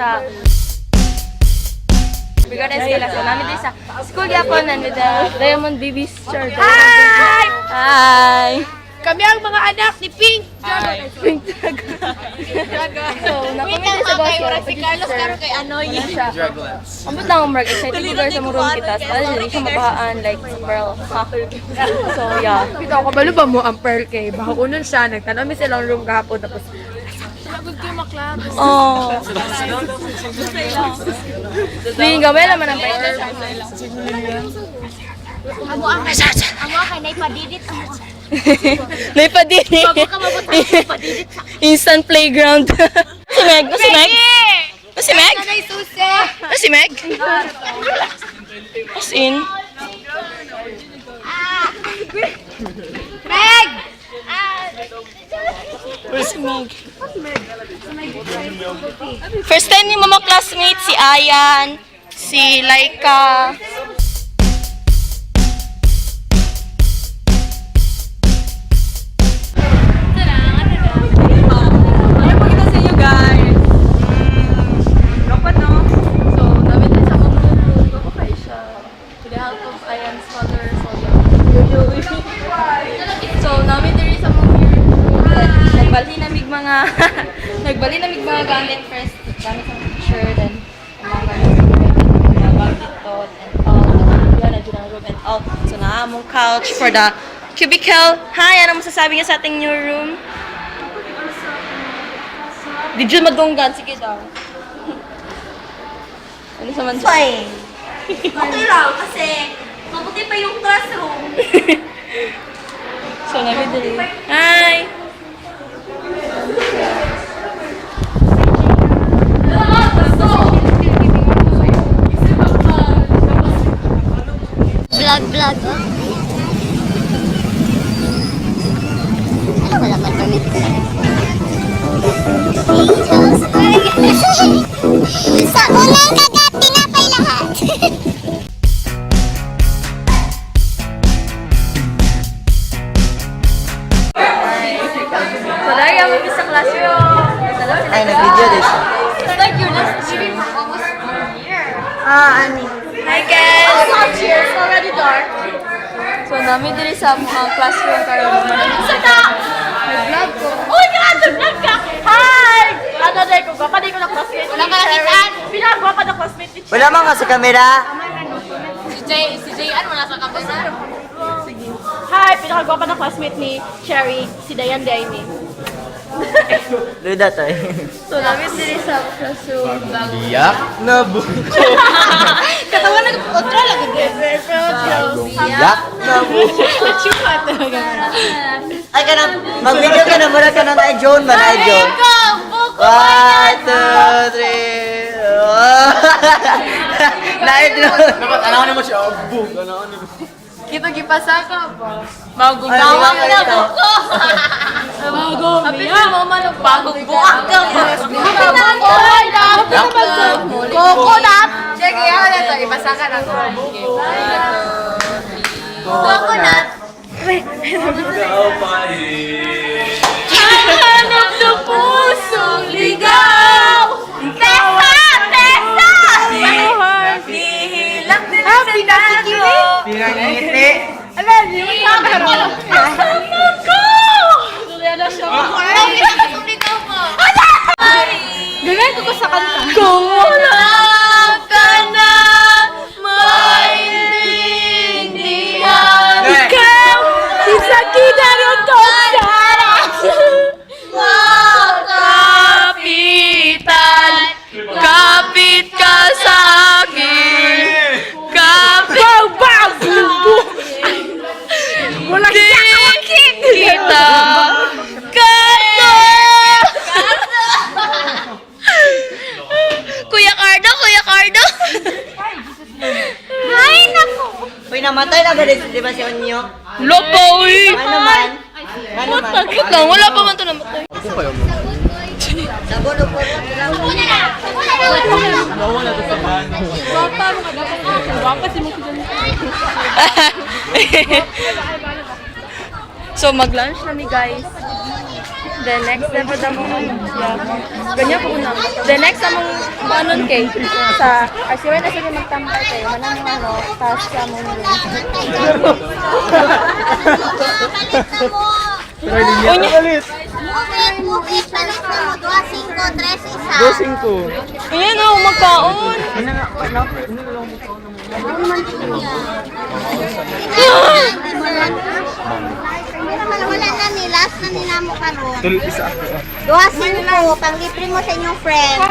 sa Bigones Escala. So, namin din sa school yapon and with the Diamond Babies Church. Hi! Hi! Kami ang mga anak ni Pink Dragon. Pink Dragon. So, nakomment sa boss Si Carlos karo kay Anoy. Ambot lang ang mark. Excited ko sa room kita. Dahil hindi siya mabahaan like sa Pearl. So, yeah. Kita ko kabalo ba mo ang Pearl kay baka kunon siya nagtanong mi silang room kahapon tapos Sagod kayo maklaro. Oh. Hindi gawin naman ang Pearl. Amo kay nay padidit ang May padini. bago ka mabutang padidit sa Instant playground. Si Meg? Si Meg? Si Meg? nanay susi. Si Meg? As in? Meg! Si Meg? First time ni mga classmates, si Ayan, si Laika. Nagbali namig mga gamit first. Gamit sa picture, then mga gamit ito, and all. Yan, na ang room and all. So, naamong couch for the cubicle. Hi, ano masasabi niya sa ating new room? Di dyan madunggan. Sige daw. Ano sa man dyan? Fine. Okay lang kasi mabuti pa yung classroom. So, nabidali. Hi! Vlog. Ano wala man permit ko na. Sa unang kagat, tinapay lahat. So, dahil kami sa classroom. Ay, nag-video din siya. It's like you're just living for almost a year. Ani. Hi guys! It's already dark. So, namin din sa mga classroom karon. Nag-vlog ko. Oh my God! Nag-vlog ka! Hi! Ano day ko? Gwapa day ko na classmate. Wala ka nakitaan? Pinagwapa na classmate ni Wala man ka sa camera. Si Jay, ano wala sa kamera? Hi! Pinakagwapa na classmate ni Cherry, si Dayan Daini. Luda to eh. So, namin din sa classroom. Biyak na buko. Katawan na kontra lang din. Biyak na buko. Ay ka na, mag-video ka na muna ka na na John ba na John? Buko! 1, 2, 3. Na John. Dapat anahan mo siya. Bug, anahan mo. Kita gipasa ka ba? Magugawa ko na buko! Kapit na mo man ang bagong Buwak ka! Coconut! Sige, yan ito. Ipasa ka na ko. Coconut! Ikaw pa eh. Hanap ng pusong ligaw! Tessa! Hihilak din ang senado! Pinangiti. Alam niyo, Kasama ko! Ay, pinakasuligaw mo! ganyan ko sa kanta. Kung wala ka na maintindihan Ikaw, isa kinarong ko sana kapitan kapit ka sa akin kapit Wala kita kato Kuya Cardo Ay naku Uy, namatay na ba di ba si Onyo? Lopo, uy! Ano naman? Ano What? naman? Bakit lang? Wala pa man ito namatay. Sabuno po lang. Nawala to sa bahan. So, mag-lunch na mi guys. The next na po damo. Ganyan po na. The next among anon kay sa asiwan na sila magtambay kay manang ano taas sa mong room. Ulit. Okay, palit na mo. 2, 5, 3, 1. 2-5. Ayan na, magkaon. Wala na ni, last na nila mo karon. Tuloy isa. 2, 5, panglibre mo sa inyong friend.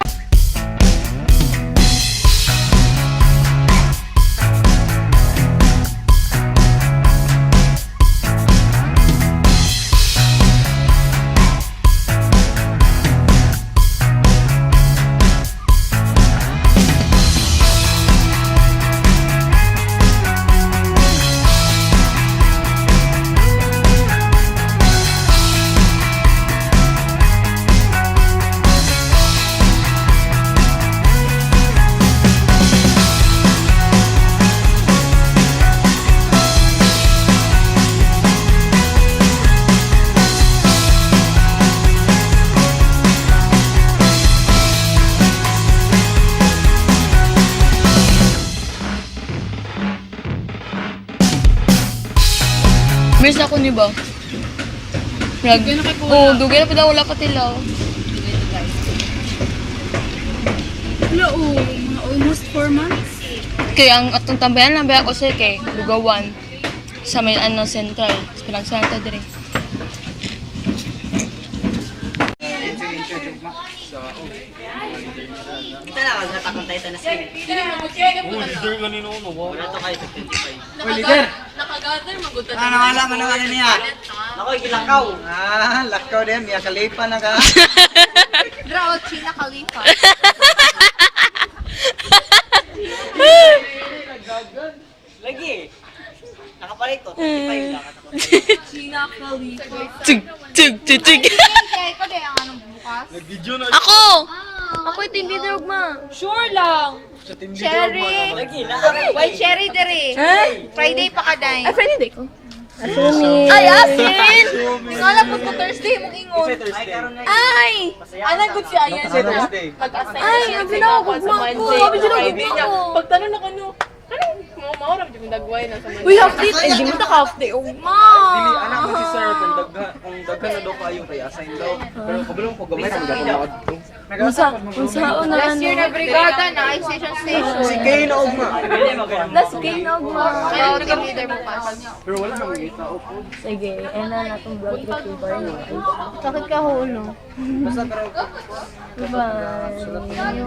Miss ako ni ba? Oo, dugay na pa daw, wala pa tilaw. Wala almost 4 months. Kaya ang atong tambayan lang ba ako sir kay Lugawan sa may ano central. Pinagsalta dire. Kita na, nagtatakong tayo na skin. Leader kanino no. Wala to kayo, 25. Nakagather, magutan. Nawala man naman niya. Ako, gilakaw. Lakaw din. Miya kalipa na ka. Draw, China Khalifa. Lagi. Nakapalit ko. 25 lang. China Khalifa. Tig tig tig tig. Kaya ko din ang anong bukas. Nag-video na. Ako. Ako yung team leader ugma. Sure lang. Cherry. Lagi na. White cherry dere. Friday pa ka day. Ay, friend hindi ko. Ay, asin! Ingala po ko Thursday mong ingon. Ay, karon nga. Ay! Anong good siya yan? Kasi Thursday. Mag-assign Ay, siya ang sa binawag sa mo Monday, ako. Ang binawag Friday mo niya. ako. Pagtanong na kano, anong maurap yung dagway na sa Monday? Uy, half day. Ay, di mo ta half day. Oh, ma. Dili anak mo si sir kung daghan na daw kayo kay assign daw. Pero kabalo ko gamay sa gagawin. Unsa na Last year ano. na brigada na ay station. Si Kay na ugma. Last game na ugma. Kaya naging leader mo pa. Pero wala nang kita upo. Sige, and na natong vlog YouTuber niyo. Sakit ka hulo. Basta pero Bye.